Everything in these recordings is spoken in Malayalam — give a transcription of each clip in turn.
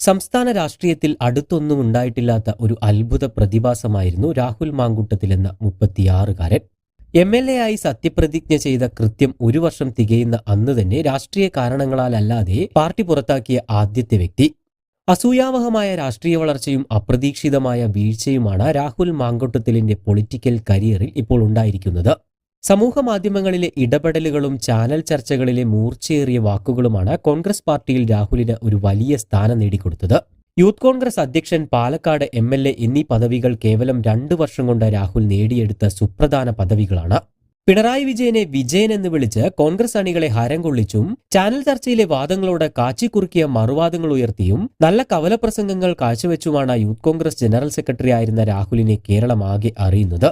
സംസ്ഥാന രാഷ്ട്രീയത്തിൽ അടുത്തൊന്നും ഉണ്ടായിട്ടില്ലാത്ത ഒരു അത്ഭുത പ്രതിഭാസമായിരുന്നു രാഹുൽ മാങ്കൂട്ടത്തിൽ എന്ന 36-കാരൻ. MLA ആയി സത്യപ്രതിജ്ഞ ചെയ്ത കൃത്യം 1 വർഷം തികയുന്ന അന്ന് തന്നെ രാഷ്ട്രീയ കാരണങ്ങളാലല്ലാതെ പാർട്ടി പുറത്താക്കിയ ആദ്യത്തെ വ്യക്തി. അസൂയാവഹമായ രാഷ്ട്രീയ വളർച്ചയും അപ്രതീക്ഷിതമായ വീഴ്ചയുമാണ് രാഹുൽ മാങ്കൂട്ടത്തിലിന്റെ പൊളിറ്റിക്കൽ കരിയറിൽ ഇപ്പോൾ ഉണ്ടായിരിക്കുന്നത്. സമൂഹ മാധ്യമങ്ങളിലെ ഇടപെടലുകളും ചാനൽ ചർച്ചകളിലെ മൂർച്ചയേറിയ വാക്കുകളുമാണ് കോൺഗ്രസ് പാർട്ടിയിൽ രാഹുലിന് ഒരു വലിയ സ്ഥാനം നേടിക്കൊടുത്തത്. യൂത്ത് കോൺഗ്രസ് അധ്യക്ഷൻ, പാലക്കാട് MLA എന്നീ പദവികൾ കേവലം 2 വർഷം കൊണ്ട് രാഹുൽ നേടിയെടുത്ത സുപ്രധാന പദവികളാണ്. പിണറായി വിജയനെ വിജയൻ എന്ന് വിളിച്ച് കോൺഗ്രസ് അണികളെ ഹരം കൊള്ളിച്ചും ചാനൽ ചർച്ചയിലെ വാദങ്ങളോട് കാച്ചിക്കുറുക്കിയ മറുവാദങ്ങൾ ഉയർത്തിയും നല്ല കവലപ്രസംഗങ്ങൾ കാഴ്ചവെച്ചുമാണ് യൂത്ത് കോൺഗ്രസ് ജനറൽ സെക്രട്ടറി ആയിരുന്ന രാഹുലിനെ കേരളമാകെ അറിയുന്നത്.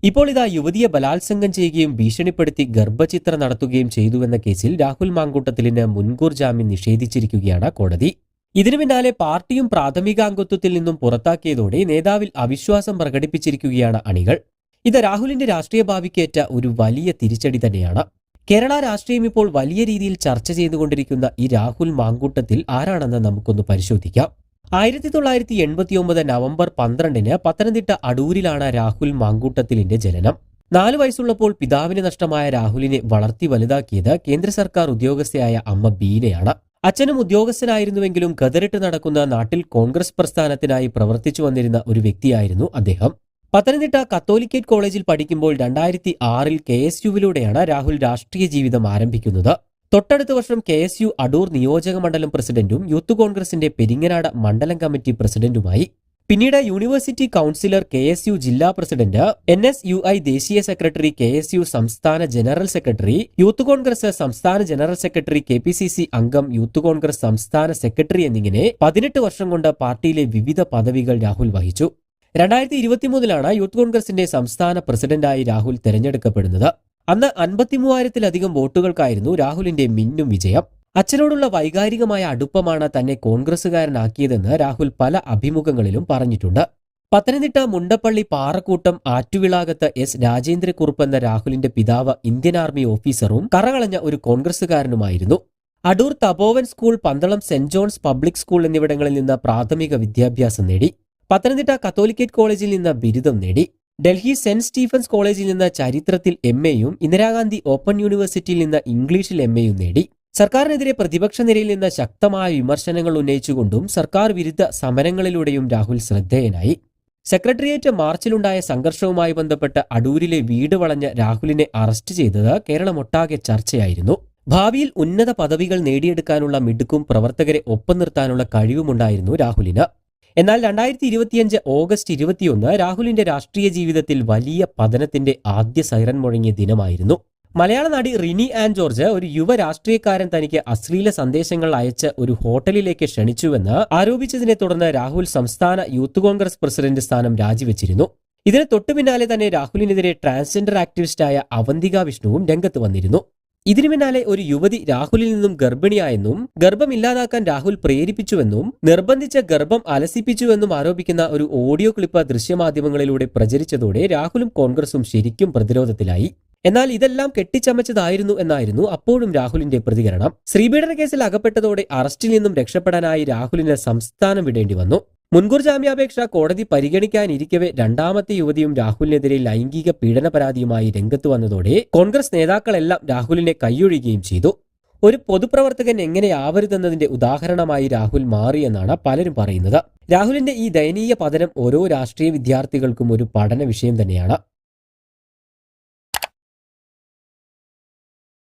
ഇപ്പോൾ ഇതാ യുവതിയെ ബലാത്സംഗം ചെയ്യുകയും ഭീഷണിപ്പെടുത്തി ഗർഭചിത്രം നടത്തുകയും ചെയ്തുവെന്ന കേസിൽ രാഹുൽ മാങ്കൂട്ടത്തിലിന് മുൻകൂർ ജാമ്യം നിഷേധിച്ചിരിക്കുകയാണ് കോടതി. ഇതിനു പിന്നാലെ പാർട്ടിയും പ്രാഥമികാംഗത്വത്തിൽ നിന്നും പുറത്താക്കിയതോടെ നേതാവിൽ അവിശ്വാസം പ്രകടിപ്പിച്ചിരിക്കുകയാണ് അണികൾ. ഇത് രാഹുലിന്റെ രാഷ്ട്രീയ ഭാവിക്കേറ്റ ഒരു വലിയ തിരിച്ചടി തന്നെയാണ്. കേരള രാഷ്ട്രീയം ഇപ്പോൾ വലിയ രീതിയിൽ ചർച്ച ചെയ്തുകൊണ്ടിരിക്കുന്ന ഈ രാഹുൽ മാങ്കൂട്ടത്തിൽ ആരാണെന്ന് നമുക്കൊന്ന് പരിശോധിക്കാം. 1989 നവംബർ 12-ന് പത്തനംതിട്ട അടൂരിലാണ് രാഹുൽ മാങ്കൂട്ടത്തിലിന്റെ ജനനം. 4 വയസ്സുള്ളപ്പോൾ പിതാവിന് നഷ്ടമായ രാഹുലിനെ വളർത്തി വലുതാക്കിയത് കേന്ദ്ര സർക്കാർ ഉദ്യോഗസ്ഥയായ അമ്മ ബീനയാണ്. അച്ഛനും ഉദ്യോഗസ്ഥനായിരുന്നുവെങ്കിലും ഗദറിട്ട് നടക്കുന്ന നാട്ടിൽ കോൺഗ്രസ് പ്രസ്ഥാനത്തിനായി പ്രവർത്തിച്ചു വന്നിരുന്ന ഒരു വ്യക്തിയായിരുന്നു അദ്ദേഹം. പത്തനംതിട്ട കത്തോലിക്കേറ്റ് കോളേജിൽ പഠിക്കുമ്പോൾ 2006-ൽ KSUവിലൂടെയാണ് രാഹുൽ രാഷ്ട്രീയ ജീവിതം ആരംഭിക്കുന്നത്. തൊട്ടടുത്ത വർഷം KSU അടൂർ നിയോജക മണ്ഡലം പ്രസിഡന്റും യൂത്ത് കോൺഗ്രസിന്റെ പെരിങ്ങനാട് മണ്ഡലം കമ്മിറ്റി പ്രസിഡന്റുമായി. പിന്നീട് യൂണിവേഴ്സിറ്റി കൌൺസിലർ, KSU ജില്ലാ പ്രസിഡന്റ്, NSUI ദേശീയ സെക്രട്ടറി, KSU സംസ്ഥാന ജനറൽ സെക്രട്ടറി, യൂത്ത് കോൺഗ്രസ് സംസ്ഥാന ജനറൽ സെക്രട്ടറി, KPCC അംഗം, യൂത്ത് കോൺഗ്രസ് സംസ്ഥാന സെക്രട്ടറി എന്നിങ്ങനെ 18 വർഷം കൊണ്ട് പാർട്ടിയിലെ വിവിധ പദവികൾ രാഹുൽ വഹിച്ചു. 2023-ലാണ് യൂത്ത് കോൺഗ്രസിന്റെ സംസ്ഥാന പ്രസിഡന്റായി രാഹുൽ തെരഞ്ഞെടുക്കപ്പെടുന്നത്. അന്ന് 53,000-ലധികം വോട്ടുകൾക്കായിരുന്നു രാഹുലിന്റെ മിന്നും വിജയം. അച്ഛനോടുള്ള വൈകാരികമായ അടുപ്പമാണ് തന്നെ കോൺഗ്രസുകാരനാക്കിയതെന്ന് രാഹുൽ പല അഭിമുഖങ്ങളിലും പറഞ്ഞിട്ടുണ്ട്. പത്തനംതിട്ട മുണ്ടപ്പള്ളി പാറക്കൂട്ടം ആറ്റുവിളാകത്ത് S. രാജേന്ദ്രക്കുറുപ്പ് എന്ന രാഹുലിന്റെ പിതാവ് ഇന്ത്യൻ ആർമി ഓഫീസറും കറകളഞ്ഞ ഒരു കോൺഗ്രസുകാരനുമായിരുന്നു. Adoor Tapovan school, Pandalam Saint John's public school എന്നിവിടങ്ങളിൽ നിന്ന് പ്രാഥമിക വിദ്യാഭ്യാസം നേടി. പത്തനംതിട്ട കത്തോലിക്കേറ്റ് കോളേജിൽ നിന്ന് ബിരുദം നേടി. ഡൽഹി സെന്റ് സ്റ്റീഫൻസ് കോളേജിൽ നിന്ന് ചരിത്രത്തിൽ MA-യും ഇന്ദിരാഗാന്ധി ഓപ്പൺ യൂണിവേഴ്സിറ്റിയിൽ നിന്ന് ഇംഗ്ലീഷിൽ MA-യും നേടി. സർക്കാരിനെതിരെ പ്രതിപക്ഷ നിരയിൽ നിന്ന് ശക്തമായ വിമർശനങ്ങൾ ഉന്നയിച്ചുകൊണ്ടും സർക്കാർ വിരുദ്ധ സമരങ്ങളിലൂടെയും രാഹുൽ ശ്രദ്ധേയനായി. സെക്രട്ടേറിയറ്റ് മാർച്ചിലുണ്ടായ സംഘർഷവുമായി ബന്ധപ്പെട്ട് അടൂരിലെ വീട് വളഞ്ഞ രാഹുലിനെ അറസ്റ്റ് ചെയ്തത് കേരളമൊട്ടാകെ ചർച്ചയായിരുന്നു. ഭാവിയിൽ ഉന്നത പദവികൾ നേടിയെടുക്കാനുള്ള മിടുക്കും പ്രവർത്തകരെ ഒപ്പം നിർത്താനുള്ള കഴിവുമുണ്ടായിരുന്നു രാഹുലിന്. എന്നാൽ 2025 ഓഗസ്റ്റ് 21 രാഹുലിന്റെ രാഷ്ട്രീയ ജീവിതത്തിൽ വലിയ പതനത്തിന്റെ ആദ്യ സൈറൻ മുഴങ്ങിയ ദിനമായിരുന്നു. മലയാള നടി റിനി ആൻ ജോർജ് ഒരു യുവ രാഷ്ട്രീയക്കാരൻ തനിക്ക് അശ്ലീല സന്ദേശങ്ങൾ അയച്ച് ഒരു ഹോട്ടലിലേക്ക് ക്ഷണിച്ചുവെന്ന് ആരോപിച്ചതിനെ തുടർന്ന് രാഹുൽ സംസ്ഥാന യൂത്ത് കോൺഗ്രസ് പ്രസിഡന്റ് സ്ഥാനം രാജിവെച്ചിരുന്നു. ഇതിന് തൊട്ടുപിന്നാലെ തന്നെ രാഹുലിനെതിരെ ട്രാൻസ്ജെൻഡർ ആക്ടിവിസ്റ്റായ അവന്തിക വിഷ്ണുവും രംഗത്ത് വന്നിരുന്നു. ഇതിനു പിന്നാലെ ഒരു യുവതി രാഹുലിൽ നിന്നും ഗർഭിണിയായെന്നും ഗർഭം ഇല്ലാതാക്കാൻ രാഹുൽ പ്രേരിപ്പിച്ചുവെന്നും നിർബന്ധിച്ച ഗർഭം അലസിപ്പിച്ചുവെന്നും ആരോപിക്കുന്ന ഒരു ഓഡിയോ ക്ലിപ്പ് ദൃശ്യമാധ്യമങ്ങളിലൂടെ പ്രചരിച്ചതോടെ രാഹുലും കോൺഗ്രസും ശരിക്കും പ്രതിരോധത്തിലായി. എന്നാൽ ഇതെല്ലാം കെട്ടിച്ചമച്ചതായിരുന്നു എന്നായിരുന്നു അപ്പോഴും രാഹുലിന്റെ പ്രതികരണം. സ്ത്രീപീഡന കേസിൽ അകപ്പെട്ടതോടെ അറസ്റ്റിൽ നിന്നും രക്ഷപ്പെടാനായി രാഹുലിന് സംസ്ഥാനം വിടേണ്ടി വന്നു. മുൻകൂർ ജാമ്യാപേക്ഷ കോടതി പരിഗണിക്കാനിരിക്കവേ രണ്ടാമത്തെ യുവതിയും രാഹുലിനെതിരെ ലൈംഗിക പീഡന പരാതിയുമായി രംഗത്ത് വന്നതോടെ കോൺഗ്രസ് നേതാക്കളെല്ലാം രാഹുലിനെ കൈയൊഴിയുകയും ചെയ്തു. ഒരു പൊതുപ്രവർത്തകൻ എങ്ങനെയാവരുതെന്നതിന്റെ ഉദാഹരണമായി രാഹുൽ മാറിയെന്നാണ് പലരും പറയുന്നത്. രാഹുലിന്റെ ഈ ദയനീയ പതനം ഓരോ രാഷ്ട്രീയ വിദ്യാർത്ഥികൾക്കും ഒരു പഠന വിഷയം തന്നെയാണ്.